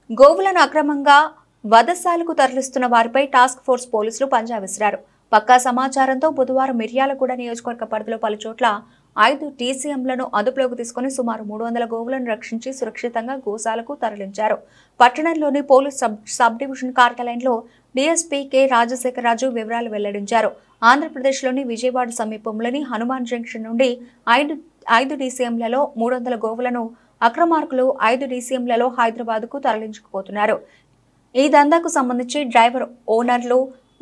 గోవులను అక్రమంగా వధశాలకు తరలిస్తున్న వారిపై టాస్క్ ఫోర్స్ పోలీసులు పంజా విసిరారు. పక్కా సమాచారంతో బుధవారం మిర్యాలగూడ నియోజకవర్గ పరిధిలో పలుచోట్ల 5 టీసీఎంలను అదుపులోకి తీసుకుని సుమారు 300 గోవులను రక్షించి సురక్షితంగా గోశాలకు తరలించారు. పట్టణంలోని పోలీస్ సబ్ డివిజన్ కార్యాలయంలో డీఎస్పీ కె రాజశేఖరరాజు వివరాలు వెల్లడించారు. ఆంధ్రప్రదేశ్లోని విజయవాడ సమీపంలోని హనుమాన్ జంక్షన్ నుండి 5 టీసీఎంలలో 300 గోవులను అక్రమార్కులు 5 టీసీఎంలలో హైదరాబాద్కు తరలించుకుపోతున్నారు. ఈ దందాకు సంబంధించి డ్రైవర్ ఓనర్లు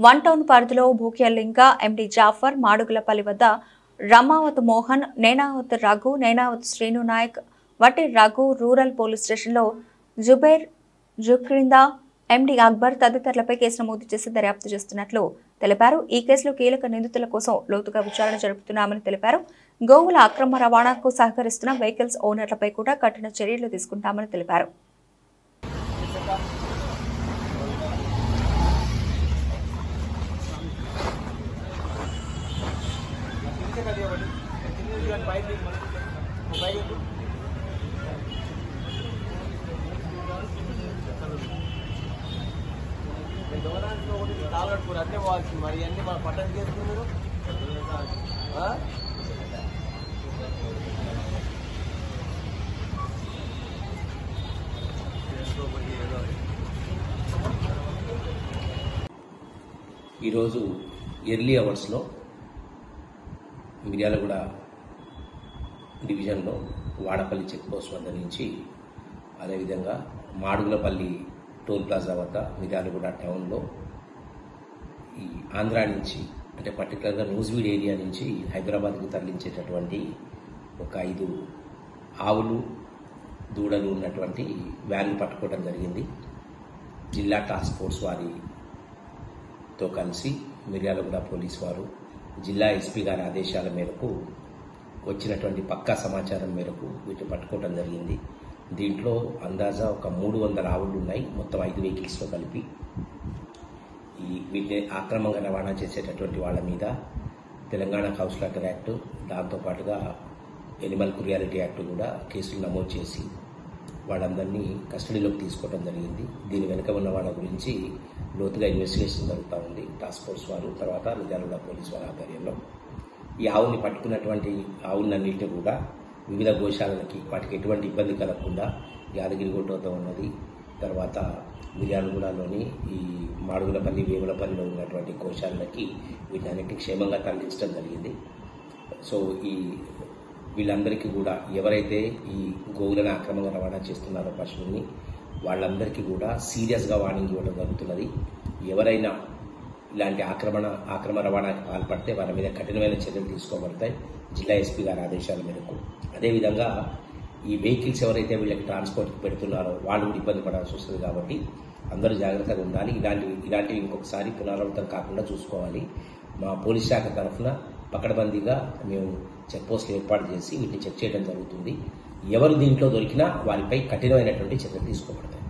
1 టౌన్ పరిధిలో భూక్యలింక, ఎండి జాఫర్, మాడుగులపల్లి వద్ద రమావత్ మోహన్, నేనావత్ రఘు, నేనావత్ శ్రీను నాయక్, వటి రఘు, రూరల్ పోలీస్ స్టేషన్లో జుబేర్, జుక్రిందా, ఎండి అక్బర్ తదితరులపై కేసు నమోదు చేసి దర్యాప్తు చేస్తున్నట్లు తెలిపారు. ఈ కేసులో కీలక నిందితుల కోసం లోతుగా విచారణ జరుపుతున్నామని తెలిపారు. గోవుల అక్రమ రవాణాకు సహకరిస్తున్న వెహికల్స్ ఓనర్లపై కూడా కఠిన చర్యలు తీసుకుంటామని తెలిపారు. అట్లే పోవాల్సింది మరి అన్ని మన పట్టణ చేసుకున్నారు. ఈరోజు ఎర్లీ అవర్స్లో మిర్యాలగూడ డివిజన్లో వాడపల్లి చెక్ పోస్ట్ వద్ద నుంచి, అదేవిధంగా మాడుగులపల్లి టోల్ ప్లాజా వద్ద మిర్యాలగూడ టౌన్లో ఈ ఆంధ్ర నుంచి, అంటే పర్టికులర్గా న్యూజివీడ్ ఏరియా నుంచి హైదరాబాద్కు తరలించేటటువంటి ఒక 5 ఆవులు, దూడలు ఉన్నటువంటి వ్యాన్లు పట్టుకోవడం జరిగింది. జిల్లా టాస్క్ ఫోర్స్ వారితో కలిసి మిర్యాలగూడ పోలీసు వారు జిల్లా ఎస్పీ గారి ఆదేశాల మేరకు వచ్చినటువంటి పక్కా సమాచారం మేరకు వీటిని పట్టుకోవడం జరిగింది. దీంట్లో అందాజా ఒక 300 ఆవులు ఉన్నాయి, మొత్తం 5 వెహికల్స్లో కలిపి. వీటిని అక్రమంగా రవాణా చేసేటటువంటి వాళ్ళ మీద తెలంగాణ కౌన్సిలర్ యాక్ట్, దాంతోపాటుగా ఎనిమల్ క్రుయాలిటీ యాక్ట్ కూడా కేసులు నమోదు చేసి వాళ్ళందరినీ కస్టడీలోకి తీసుకోవడం జరిగింది. దీని వెనుక ఉన్న వాళ్ళ గురించి లోతుగా ఇన్వెస్టిగేషన్ జరుగుతూ ఉంది. టాస్క్ ఫోర్స్ వారు, తర్వాత మిర్యాలగూడ పోలీసు వారి ఆధ్వర్యంలో ఈ ఆవుని పట్టుకున్నటువంటి ఆవులన్నింటినీ కూడా వివిధ గోశాలకి, వాటికి ఎటువంటి ఇబ్బంది కలగకుండా యాదగిరిగుట్ట వద్ద ఉన్నది, తర్వాత మిర్యాలగూడలోని ఈ మాడుగులపల్లి, వేములపల్లిలో ఉన్నటువంటి గోశాలకి వీటన్నిటిని క్షేమంగా తరలించడం జరిగింది. సో వీళ్ళందరికీ కూడా, ఎవరైతే ఈ గోవులను అక్రమంగా రవాణా చేస్తున్నారో పశువుల్ని, వాళ్ళందరికీ కూడా సీరియస్గా వార్నింగ్ ఇవ్వడం జరుగుతున్నది. ఎవరైనా ఇలాంటి అక్రమ రవాణాకి పాల్పడితే వాళ్ళ మీద కఠినమైన చర్యలు తీసుకోబడతాయి జిల్లా ఎస్పీ గారి ఆదేశాల మేరకు. అదేవిధంగా ఈ వెహికల్స్ ఎవరైతే వీళ్ళకి ట్రాన్స్పోర్ట్కి పెడుతున్నారో వాళ్ళు కూడా ఇబ్బంది పడాల్సి వస్తుంది. కాబట్టి అందరూ జాగ్రత్తగా ఉండాలి. ఇలాంటివి ఇంకొకసారి పునరావృతం కాకుండా చూసుకోవాలి. మా పోలీస్ శాఖ తరఫున పకడ్బందీగా మేము చెక్ పోస్టులు ఏర్పాటు చేసి వీటిని చెక్ చేయడం జరుగుతుంది. ఎవరు దీంట్లో దొరికినా వారిపై కఠినమైనటువంటి చర్యలు తీసుకోబడతాయి.